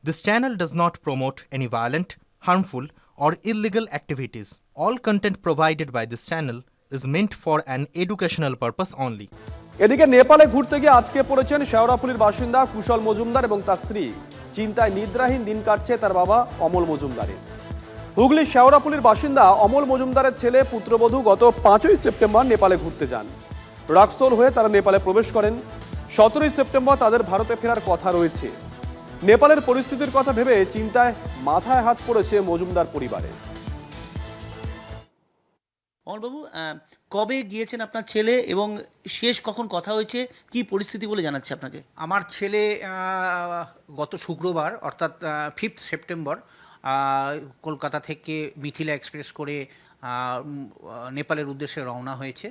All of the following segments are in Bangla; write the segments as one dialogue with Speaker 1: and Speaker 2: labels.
Speaker 1: This channel does not promote any violent, harmful, or illegal activities. All content provided by this channel is meant for an educational purpose only.
Speaker 2: এদিকে নেপালে ঘুরতে গিয়ে আটকে পড়েছেন শেওড়াফুলির বাসিন্দা কুশল মজুমদার এবং তার স্ত্রী। চিন্তায় নিদ্রাহীন দিন কাটছে তার বাবা অমল মজুমদারের। হুগলির শেওড়াফুলির বাসিন্দা অমল মজুমদারের ছেলে পুত্রবধূ গত 5ই সেপ্টেম্বর নেপালে ঘুরতে যান। রাক্সোল হয়ে তারা নেপালে প্রবেশ করেন। 17ই সেপ্টেম্বর তাদের ভারতে ফেরার কথা রয়েছে। নেপালের পরিস্থিতির কথা ভেবে চিন্তায় মাথায় হাত পড়েছে মজুমদার পরিবারের।
Speaker 3: অমলবাবু, কবে গিয়েছেন আপনার ছেলে এবং শেষ কখন কথা হয়েছে, কি পরিস্থিতি বলে জানাচ্ছে আপনাকে?
Speaker 4: আমার ছেলে গত শুক্রবার অর্থাৎ 5 সেপ্টেম্বর কলকাতা থেকে মিথিলা এক্সপ্রেস করে নেপালের উদ্দেশ্যে রওনা হয়েছে।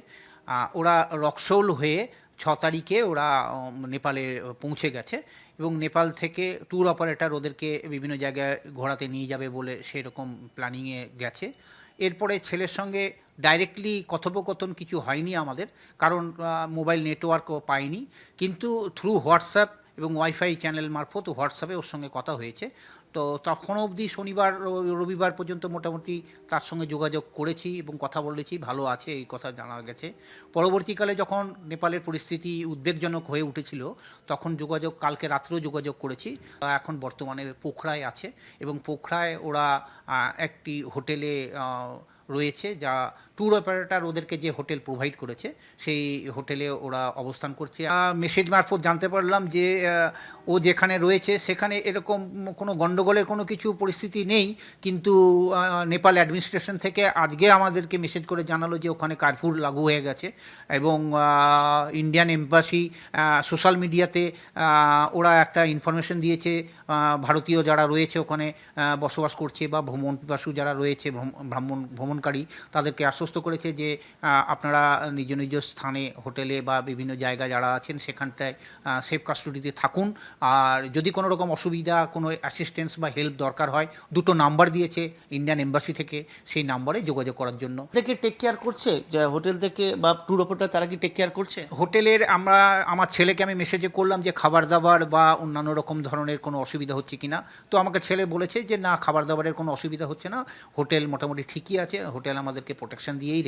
Speaker 4: ওরা রক্সৌল হয়ে 6 তারিখে ওরা নেপালে পৌঁছে গেছে এবং নেপাল থেকে ট্যুর অপারেটর ওদেরকে বিভিন্ন জায়গায় ঘোরাতে নিয়ে যাবে বলে সেরকম প্ল্যানিংয়ে গেছে। এরপরে ছেলের সঙ্গে ডাইরেক্টলি কথোপকথন কিছু হয়নি আমাদের, কারণ মোবাইল নেটওয়ার্কও পাইনি, কিন্তু থ্রু হোয়াটসঅ্যাপ এবং ওয়াইফাই চ্যানেল মারফত হোয়াটসঅ্যাপে ওর সঙ্গে কথা হয়েছে। তো তখন অবধি শনিবার রবিবার পর্যন্ত মোটামুটি তার সঙ্গে যোগাযোগ করেছি এবং কথা বলেছি, ভালো আছে এই কথা জানা গেছে। পরবর্তীকালে যখন নেপালের পরিস্থিতি উদ্বেগজনক হয়ে উঠেছিল তখন কালকে রাত্রেও যোগাযোগ করেছি। এখন বর্তমানে পোখরায় আছে এবং পোখরায় ওরা একটি হোটেলে রয়েছে, যা ট্যুর অপারেটর ওদেরকে যে হোটেল প্রোভাইড করেছে সেই হোটেলে ওরা অবস্থান করছে। মেসেজ মারফত জানতে পারলাম যে ও যেখানে রয়েছে সেখানে এরকম কোনো গণ্ডগোলের কোনো কিছু পরিস্থিতি নেই, কিন্তু নেপাল অ্যাডমিনিস্ট্রেশন থেকে আজকে আমাদেরকে মেসেজ করে জানালো যে ওখানে কারফিউ লাগু হয়ে গেছে এবং ইন্ডিয়ান এম্বাসি সোশ্যাল মিডিয়াতে ওরা একটা ইনফরমেশন দিয়েছে, ভারতীয় যারা রয়েছে ওখানে বসবাস করছে বা ভ্রমণ পিপাসু যারা রয়েছে ভ্রমণকারী তাদেরকে আশ্বস্ত করেছে যে আপনারা নিজ নিজ স্থানে হোটেলে বা বিভিন্ন জায়গা যারা আছেন সেখানটায় সেফ কাস্টডিতে থাকুন, আর যদি কোনো রকম অসুবিধা কোনো অ্যাসিস্ট্যান্স বা হেল্প দরকার হয় 2টো নাম্বার দিয়েছে ইন্ডিয়ান এম্বাসি থেকে, সেই নাম্বারে যোগাযোগ করার জন্য।
Speaker 3: থেকে টেক কেয়ার করছে যে হোটেল থেকে বা ট্যুর অপারেটর, তারা কি টেক কেয়ার করছে?
Speaker 4: হোটেলের আমার ছেলেকে আমি মেসেজে করলাম যে খাবার দাবার বা অন্যান্য রকম ধরনের কোনো অসুবিধা হচ্ছে কিনা, তো আমাকে ছেলে বলেছে যে না, খাবার দাবারের কোনো অসুবিধা হচ্ছে না, হোটেল মোটামুটি ঠিকই আছে, হোটেল আমাদেরকে প্রোটেকশন দিয়েই